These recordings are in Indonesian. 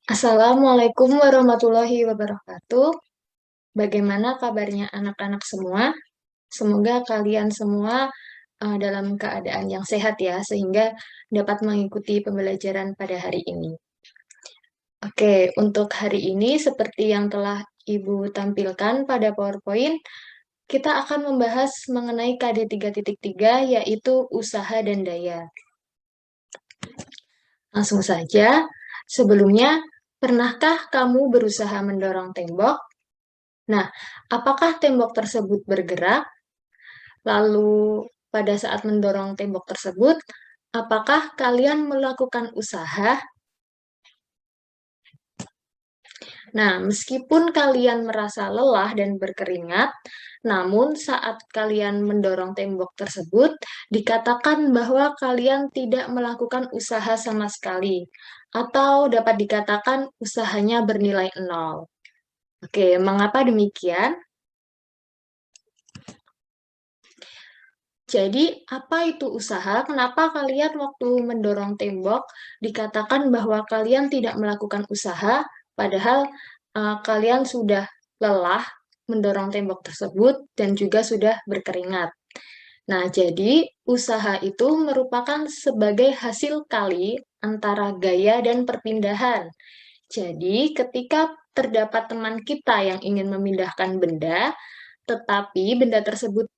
Assalamualaikum warahmatullahi wabarakatuh. Bagaimana kabarnya anak-anak semua? Semoga kalian semua dalam keadaan yang sehat ya, sehingga dapat mengikuti pembelajaran pada hari ini. Oke, untuk hari ini seperti yang telah Ibu tampilkan pada PowerPoint, kita akan membahas mengenai KD 3.3, yaitu usaha dan daya. Langsung saja, sebelumnya, pernahkah kamu berusaha mendorong tembok? Nah, apakah tembok tersebut bergerak? Lalu, pada saat mendorong tembok tersebut, apakah kalian melakukan usaha? Nah, meskipun kalian merasa lelah dan berkeringat, namun saat kalian mendorong tembok tersebut, dikatakan bahwa kalian tidak melakukan usaha sama sekali, atau dapat dikatakan usahanya bernilai nol. Oke, mengapa demikian? Jadi, apa itu usaha? Kenapa kalian waktu mendorong tembok dikatakan bahwa kalian tidak melakukan usaha, padahal kalian sudah lelah mendorong tembok tersebut dan juga sudah berkeringat. Nah, jadi usaha itu merupakan sebagai hasil kali antara gaya dan perpindahan. Jadi, ketika terdapat teman kita yang ingin memindahkan benda, tetapi benda tersebut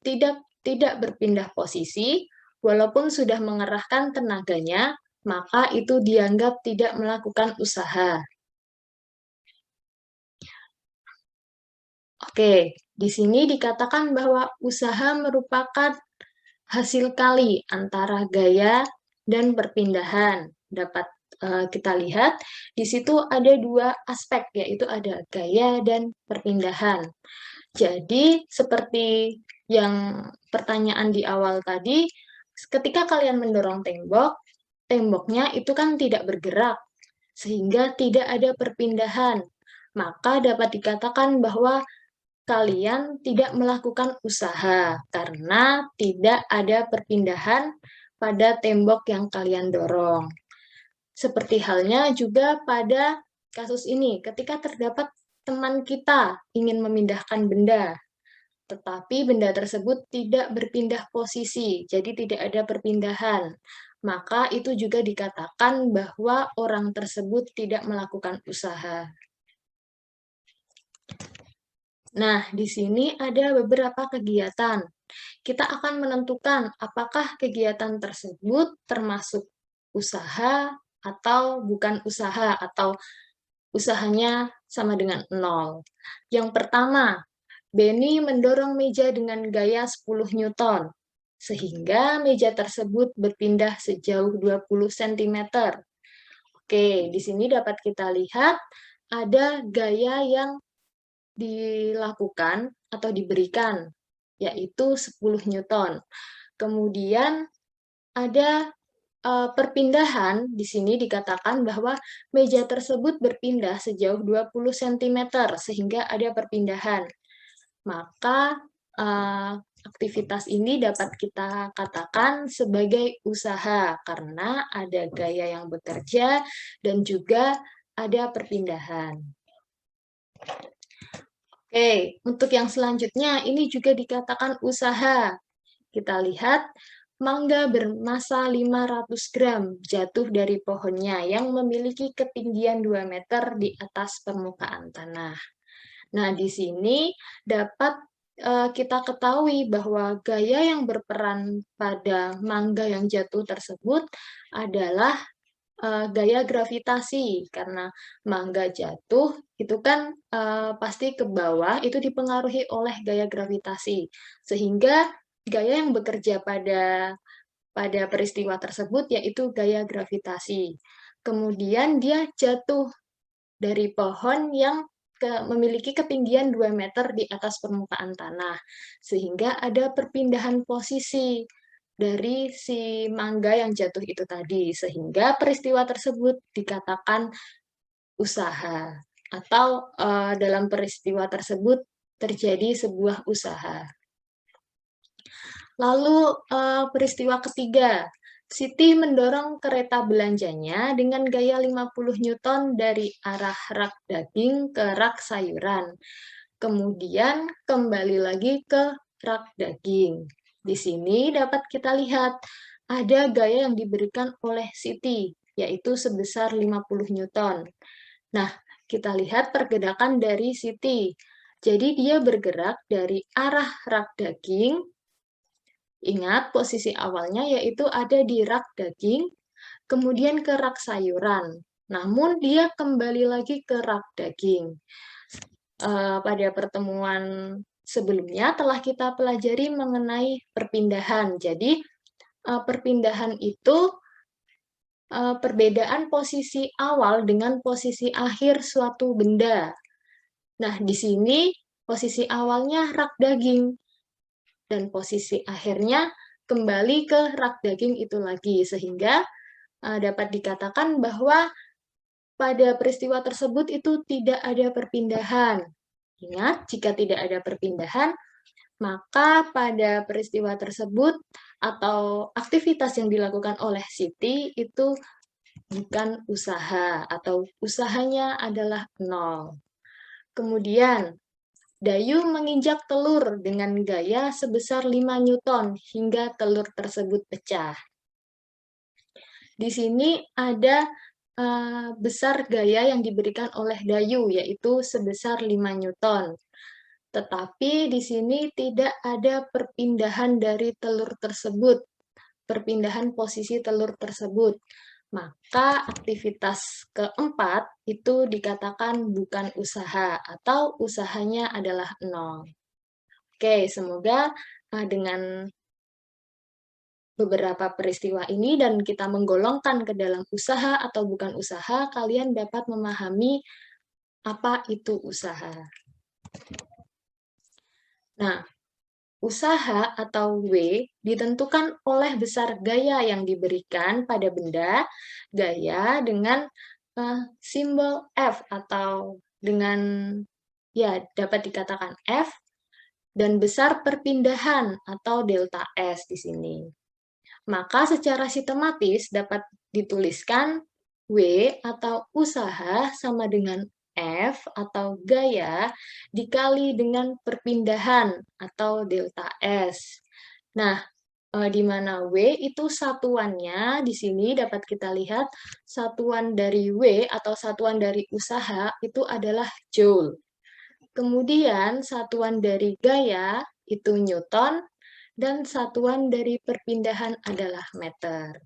tidak berpindah posisi, walaupun sudah mengerahkan tenaganya, maka itu dianggap tidak melakukan usaha. Oke, di sini dikatakan bahwa usaha merupakan hasil kali antara gaya dan perpindahan. Dapat kita lihat, di situ ada dua aspek, yaitu ada gaya dan perpindahan. Jadi, seperti yang pertanyaan di awal tadi, ketika kalian mendorong tembok, temboknya itu kan tidak bergerak, sehingga tidak ada perpindahan. Maka dapat dikatakan bahwa kalian tidak melakukan usaha karena tidak ada perpindahan pada tembok yang kalian dorong. Seperti halnya juga pada kasus ini, ketika terdapat teman kita ingin memindahkan benda, tetapi benda tersebut tidak berpindah posisi, jadi tidak ada perpindahan. Maka itu juga dikatakan bahwa orang tersebut tidak melakukan usaha. Nah, di sini ada beberapa kegiatan. Kita akan menentukan apakah kegiatan tersebut termasuk usaha atau bukan usaha, atau usahanya sama dengan nol. Yang pertama, Benny mendorong meja dengan gaya 10 Newton, sehingga meja tersebut berpindah sejauh 20 cm. Oke, di sini dapat kita lihat ada gaya yang dilakukan atau diberikan, yaitu 10 Newton. Kemudian ada perpindahan, di sini dikatakan bahwa meja tersebut berpindah sejauh 20 cm, sehingga ada perpindahan. Maka aktivitas ini dapat kita katakan sebagai usaha, karena ada gaya yang bekerja dan juga ada perpindahan. Oke, untuk yang selanjutnya, ini juga dikatakan usaha. Kita lihat, mangga bermasa 500 gram jatuh dari pohonnya yang memiliki ketinggian 2 meter di atas permukaan tanah. Nah, di sini dapat kita ketahui bahwa gaya yang berperan pada mangga yang jatuh tersebut adalah gaya gravitasi, karena mangga jatuh itu kan pasti ke bawah, itu dipengaruhi oleh gaya gravitasi, sehingga gaya yang bekerja pada peristiwa tersebut yaitu gaya gravitasi. Kemudian dia jatuh dari pohon yang memiliki ketinggian 2 meter di atas permukaan tanah, sehingga ada perpindahan posisi dari si mangga yang jatuh itu tadi, sehingga peristiwa tersebut dikatakan usaha, atau dalam peristiwa tersebut terjadi sebuah usaha. Lalu peristiwa ketiga, Siti mendorong kereta belanjanya dengan gaya 50 Newton dari arah rak daging ke rak sayuran. Kemudian kembali lagi ke rak daging. Di sini dapat kita lihat ada gaya yang diberikan oleh Siti, yaitu sebesar 50 Newton. Nah, kita lihat pergerakan dari Siti. Jadi dia bergerak dari arah rak daging. Ingat, posisi awalnya yaitu ada di rak daging, kemudian ke rak sayuran. Namun dia kembali lagi ke rak daging. Pada pertemuan sebelumnya telah kita pelajari mengenai perpindahan. Jadi, perpindahan itu perbedaan posisi awal dengan posisi akhir suatu benda. Nah, di sini posisi awalnya rak daging dan posisi akhirnya kembali ke rak daging itu lagi, sehingga dapat dikatakan bahwa pada peristiwa tersebut itu tidak ada perpindahan. Ingat, jika tidak ada perpindahan, maka pada peristiwa tersebut atau aktivitas yang dilakukan oleh Siti itu bukan usaha atau usahanya adalah nol. Kemudian, Dayu menginjak telur dengan gaya sebesar 5 Newton hingga telur tersebut pecah. Di sini ada besar gaya yang diberikan oleh Dayu, yaitu sebesar 5 Newton. Tetapi di sini tidak ada perpindahan dari telur tersebut, perpindahan posisi telur tersebut. Maka aktivitas keempat itu dikatakan bukan usaha atau usahanya adalah nol. Oke, semoga dengan beberapa peristiwa ini dan kita menggolongkan ke dalam usaha atau bukan usaha, kalian dapat memahami apa itu usaha. Nah, usaha atau W ditentukan oleh besar gaya yang diberikan pada benda, gaya dengan simbol F atau dengan, ya dapat dikatakan F, dan besar perpindahan atau delta S di sini. Maka secara sistematis dapat dituliskan W atau usaha sama dengan F atau gaya dikali dengan perpindahan atau delta S. Nah, di mana W itu satuannya, di sini dapat kita lihat satuan dari W atau satuan dari usaha itu adalah Joule. Kemudian satuan dari gaya itu Newton, dan satuan dari perpindahan adalah meter.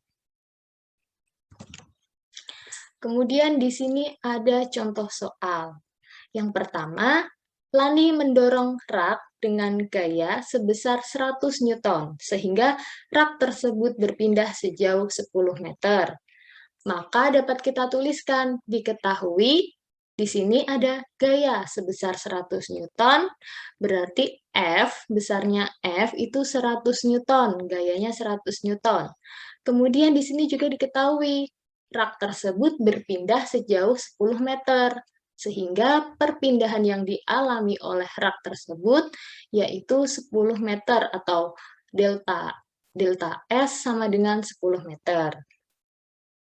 Kemudian di sini ada contoh soal. Yang pertama, Lani mendorong rak dengan gaya sebesar 100 Newton, sehingga rak tersebut berpindah sejauh 10 meter. Maka dapat kita tuliskan, diketahui di sini ada gaya sebesar 100 Newton, berarti F, besarnya F itu 100 Newton, gayanya 100 Newton. Kemudian di sini juga diketahui, rak tersebut berpindah sejauh 10 meter, sehingga perpindahan yang dialami oleh rak tersebut yaitu 10 meter atau delta S sama dengan 10 meter.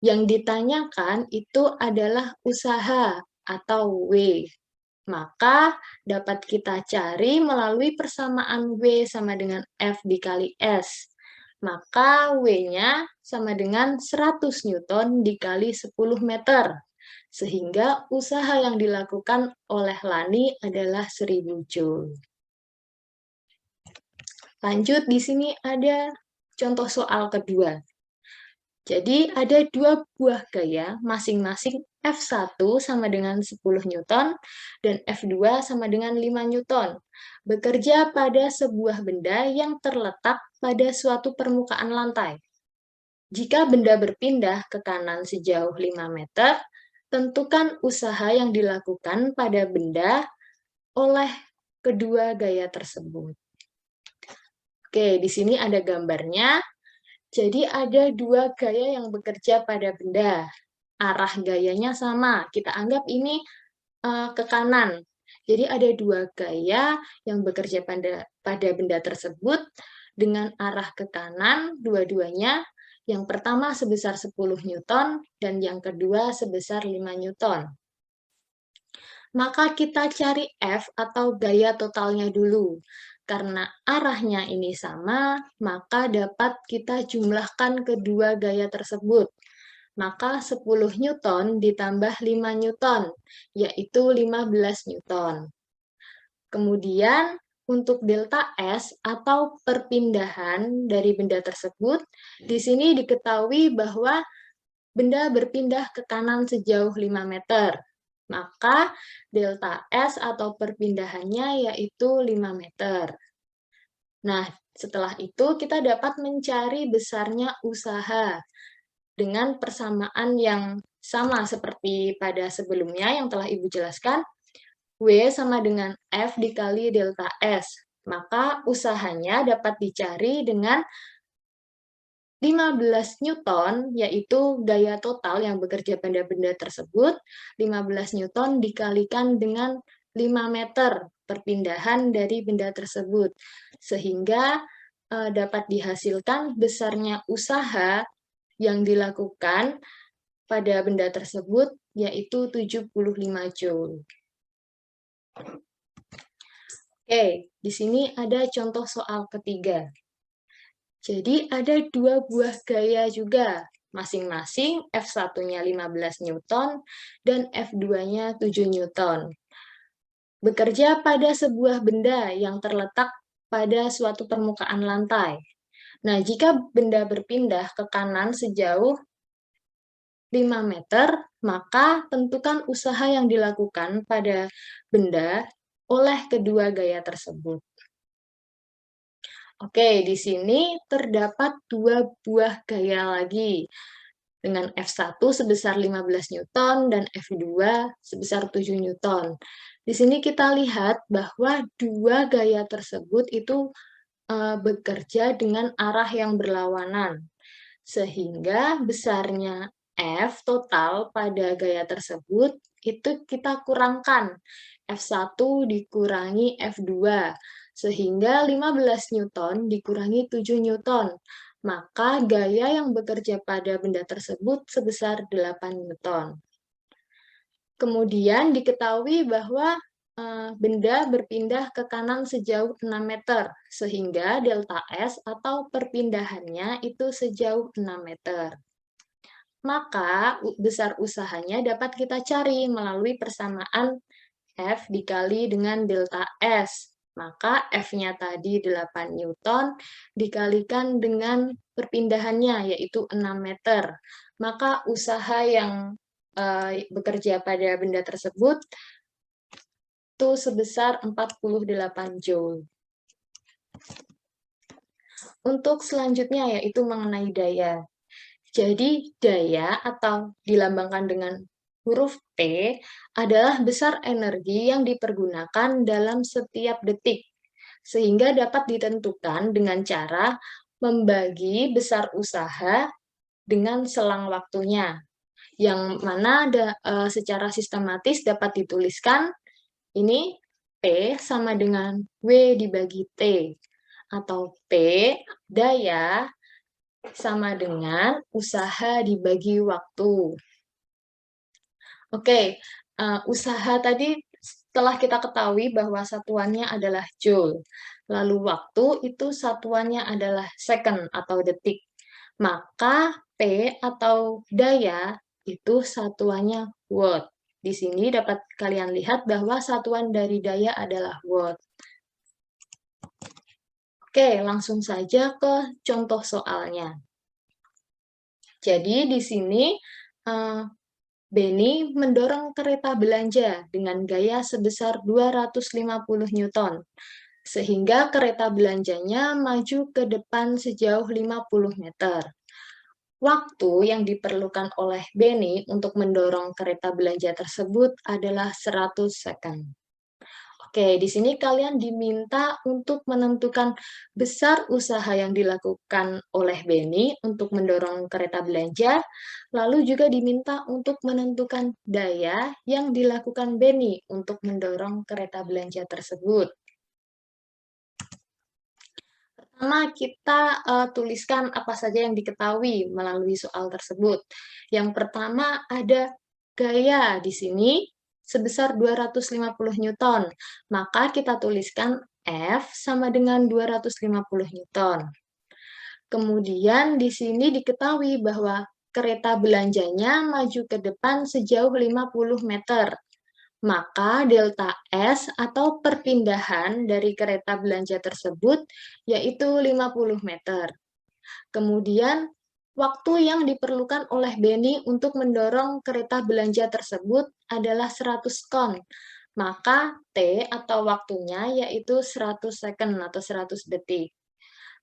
Yang ditanyakan itu adalah usaha atau W. Maka dapat kita cari melalui persamaan W sama dengan F dikali S. Maka W-nya sama dengan 100 Newton dikali 10 meter. Sehingga usaha yang dilakukan oleh Lani adalah 1000 Joule. Lanjut, di sini ada contoh soal kedua. Jadi ada dua buah gaya, masing-masing F1 sama dengan 10 Newton dan F2 sama dengan 5 Newton. Bekerja pada sebuah benda yang terletak pada suatu permukaan lantai. Jika benda berpindah ke kanan sejauh 5 meter, tentukan usaha yang dilakukan pada benda oleh kedua gaya tersebut. Oke, di sini ada gambarnya. Jadi ada dua gaya yang bekerja pada benda. Arah gayanya sama. Kita anggap ini ke kanan. Jadi ada dua gaya yang bekerja pada benda tersebut dengan arah ke kanan, dua-duanya. Yang pertama sebesar 10 Newton dan yang kedua sebesar 5 Newton. Maka kita cari F atau gaya totalnya dulu. Karena arahnya ini sama, maka dapat kita jumlahkan kedua gaya tersebut. Maka 10 Newton ditambah 5 Newton, yaitu 15 Newton. Kemudian, untuk delta S atau perpindahan dari benda tersebut, di sini diketahui bahwa benda berpindah ke kanan sejauh 5 meter. Maka delta S atau perpindahannya yaitu 5 meter. Nah, setelah itu kita dapat mencari besarnya usaha dengan persamaan yang sama seperti pada sebelumnya yang telah Ibu jelaskan. W sama dengan F dikali delta S. Maka usahanya dapat dicari dengan 15 Newton, yaitu gaya total yang bekerja pada benda tersebut, 15 Newton dikalikan dengan 5 meter perpindahan dari benda tersebut. Sehingga dapat dihasilkan besarnya usaha yang dilakukan pada benda tersebut, yaitu 75 Joule. Oke, di sini ada contoh soal ketiga. Jadi ada dua buah gaya juga, masing-masing F1-nya 15 Newton dan F2-nya 7 Newton. Bekerja pada sebuah benda yang terletak pada suatu permukaan lantai. Nah, jika benda berpindah ke kanan sejauh 5 meter, maka tentukan usaha yang dilakukan pada benda oleh kedua gaya tersebut. Oke, di sini terdapat dua buah gaya lagi, dengan F1 sebesar 15 Newton dan F2 sebesar 7 Newton. Di sini kita lihat bahwa dua gaya tersebut itu bekerja dengan arah yang berlawanan, sehingga besarnya F total pada gaya tersebut itu kita kurangkan F1 dikurangi F2, sehingga 15 Newton dikurangi 7 Newton. Maka gaya yang bekerja pada benda tersebut sebesar 8 Newton. Kemudian diketahui bahwa benda berpindah ke kanan sejauh 6 meter, sehingga delta S atau perpindahannya itu sejauh 6 meter. Maka besar usahanya dapat kita cari melalui persamaan F dikali dengan delta S. Maka F-nya tadi 8 Newton dikalikan dengan perpindahannya yaitu 6 meter. Maka usaha yang bekerja pada benda tersebut itu sebesar 48 Joule. Untuk selanjutnya yaitu mengenai daya. Jadi daya atau dilambangkan dengan huruf P adalah besar energi yang dipergunakan dalam setiap detik, sehingga dapat ditentukan dengan cara membagi besar usaha dengan selang waktunya, yang mana secara sistematis dapat dituliskan ini P sama dengan W dibagi T, atau P daya sama dengan usaha dibagi waktu. Oke, usaha tadi setelah kita ketahui bahwa satuannya adalah Joule, lalu waktu itu satuannya adalah second atau detik, maka P atau daya itu satuannya watt. Di sini dapat kalian lihat bahwa satuan dari daya adalah watt. Oke, langsung saja ke contoh soalnya. Jadi di sini Benny mendorong kereta belanja dengan gaya sebesar 250 Newton, sehingga kereta belanjanya maju ke depan sejauh 50 meter. Waktu yang diperlukan oleh Benny untuk mendorong kereta belanja tersebut adalah 100 second. Oke, di sini kalian diminta untuk menentukan besar usaha yang dilakukan oleh Benny untuk mendorong kereta belanja, lalu juga diminta untuk menentukan daya yang dilakukan Benny untuk mendorong kereta belanja tersebut. Pertama, kita tuliskan apa saja yang diketahui melalui soal tersebut. Yang pertama ada gaya di sini sebesar 250 Newton. Maka kita tuliskan F sama dengan 250 Newton. Kemudian di sini diketahui bahwa kereta belanjanya maju ke depan sejauh 50 meter. Maka delta S atau perpindahan dari kereta belanja tersebut yaitu 50 meter. Kemudian, waktu yang diperlukan oleh Benny untuk mendorong kereta belanja tersebut adalah 100 kon. Maka T atau waktunya yaitu 100 second atau 100 detik.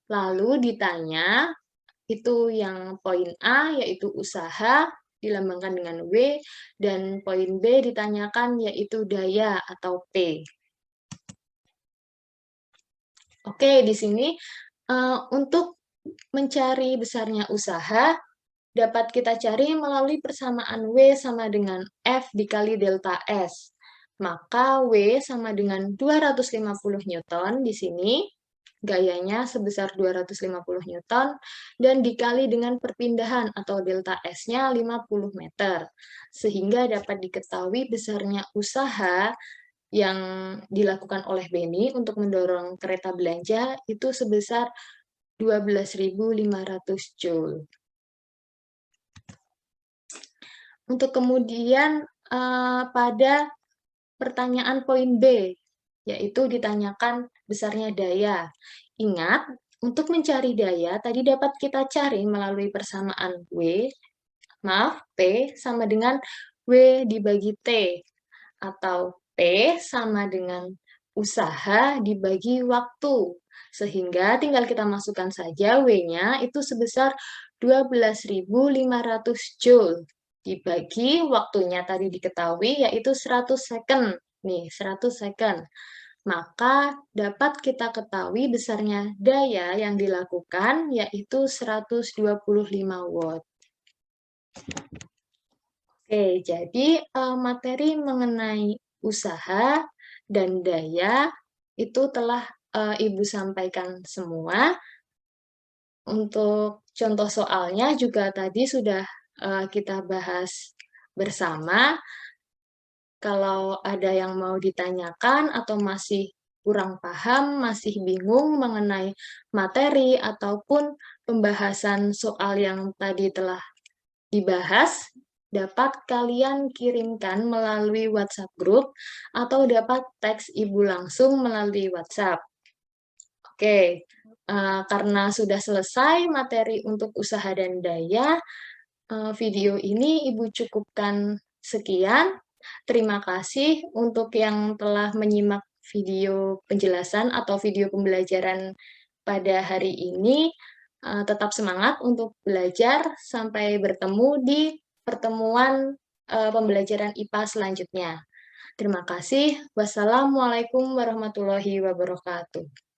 Lalu ditanya, itu yang poin A yaitu usaha, dilambangkan dengan W, dan poin B ditanyakan yaitu daya atau P. Oke, di sini untuk mencari besarnya usaha, dapat kita cari melalui persamaan W sama dengan F dikali delta S. Maka W sama dengan 250 Newton di sini, gayanya sebesar 250 Newton, dan dikali dengan perpindahan atau delta S-nya 50 meter. Sehingga dapat diketahui besarnya usaha yang dilakukan oleh Benny untuk mendorong kereta belanja itu sebesar 12.500 Joule. Untuk kemudian pada pertanyaan poin B, yaitu ditanyakan besarnya daya. Ingat, untuk mencari daya, tadi dapat kita cari melalui persamaan P sama dengan W dibagi T, atau P sama dengan usaha dibagi waktu. Sehingga tinggal kita masukkan saja W-nya itu sebesar 12.500 Joule. Dibagi waktunya tadi diketahui yaitu 100 second. Nih, 100 second. Maka dapat kita ketahui besarnya daya yang dilakukan yaitu 125 watt. Oke, jadi materi mengenai usaha dan daya itu telah Ibu sampaikan semua. Untuk contoh soalnya juga tadi sudah kita bahas bersama. Kalau ada yang mau ditanyakan atau masih kurang paham, masih bingung mengenai materi ataupun pembahasan soal yang tadi telah dibahas, dapat kalian kirimkan melalui WhatsApp group atau dapat teks Ibu langsung melalui WhatsApp. Oke, karena sudah selesai materi untuk usaha dan daya, video ini Ibu cukupkan sekian. Terima kasih untuk yang telah menyimak video penjelasan atau video pembelajaran pada hari ini. Tetap semangat untuk belajar. Sampai bertemu di pertemuan pembelajaran IPA selanjutnya. Terima kasih. Wassalamualaikum warahmatullahi wabarakatuh.